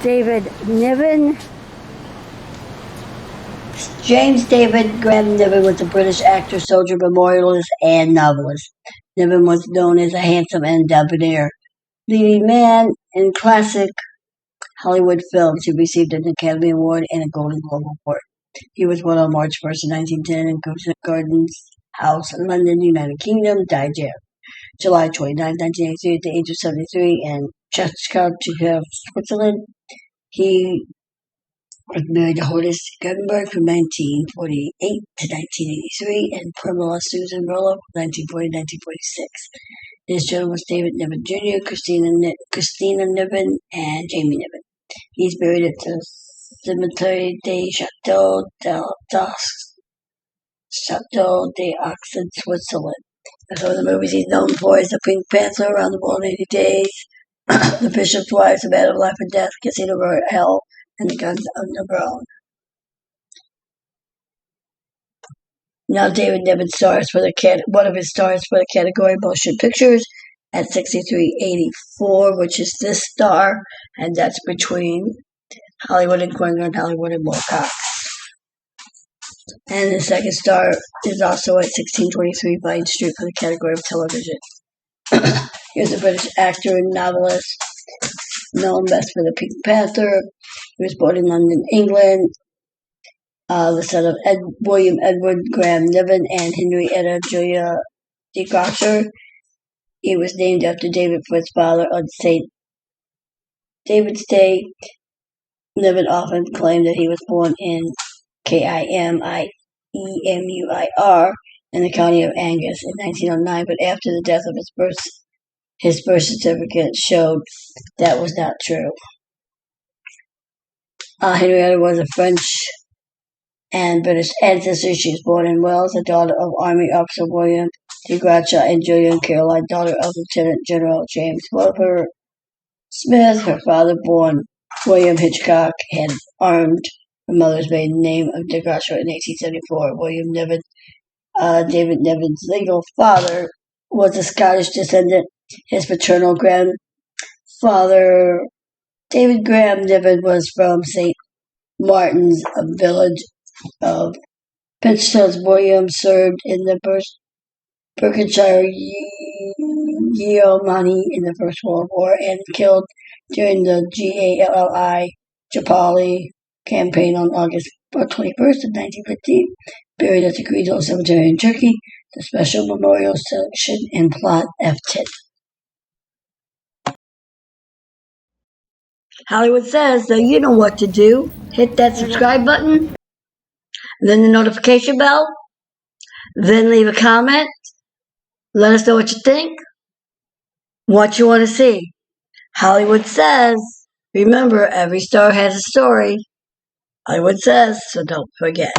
David Niven. James David Graham Niven was a British actor, soldier, memorialist, and novelist. Niven was known as a handsome and debonair leading man in classic Hollywood films. He received an Academy Award and a Golden Globe Award. He was born on March 1st, 1910 in Gardens House, London, United Kingdom. Died July 29, 1983 at the age of 73 in Cheshire, Switzerland. He was married to Horace Gutenberg from 1948 to 1983 and Pamela Susan Roloff from 1940 to 1946. His children was David Niven Jr., Christina Niven, and Jamie Niven. He's buried at the Cemetery des Chateaux d'Aux in Switzerland. And so the movies he's known for is The Pink Panther, Around the World in 80 Days, The Bishop's Wives, The Matter of Life and Death, Casino Royale, and The Guns of Navarone. Now David Niven stars for one of his stars for the category Motion Pictures at 6384, which is this star, and that's between Hollywood and Quentin and Hollywood and Wilcox. And the second star is also at 1623 Vine Street for the category of television. He was a British actor and novelist, known best for The Pink Panther. He was born in London, England, the son of William Edward Graham Niven and Henrietta Julia de Grasher. He was named after David for his father on St. David's Day. Niven often claimed that he was born in Kimemuir in the county of Angus in 1909, but after the death of his birth certificate showed that was not true. Henrietta was of French and British ancestry. She was born in Wales, the daughter of Army Officer William de Grasher and Julian Caroline, daughter of Lieutenant General James Wilbur Smith. Her father, born William Hitchcock, had armed her mother's maiden name of de Grasher in 1874. William Niven, David Niven's legal father, was a Scottish descendant. His paternal grandfather, David Graham Niven, was from St. Martin's, a village of Pinchos. William served in the Berkshire Yeomanry in the First World War and killed during the Gallipoli campaign on August 21st of 1915. Buried at the Greenhill Cemetery in Turkey. The special memorial section in plot F10. Hollywood Says, so you know what to do. Hit that subscribe button, then the notification bell, then leave a comment. Let us know what you think, what you want to see. Hollywood Says, remember, every star has a story. Hollywood Says, so don't forget.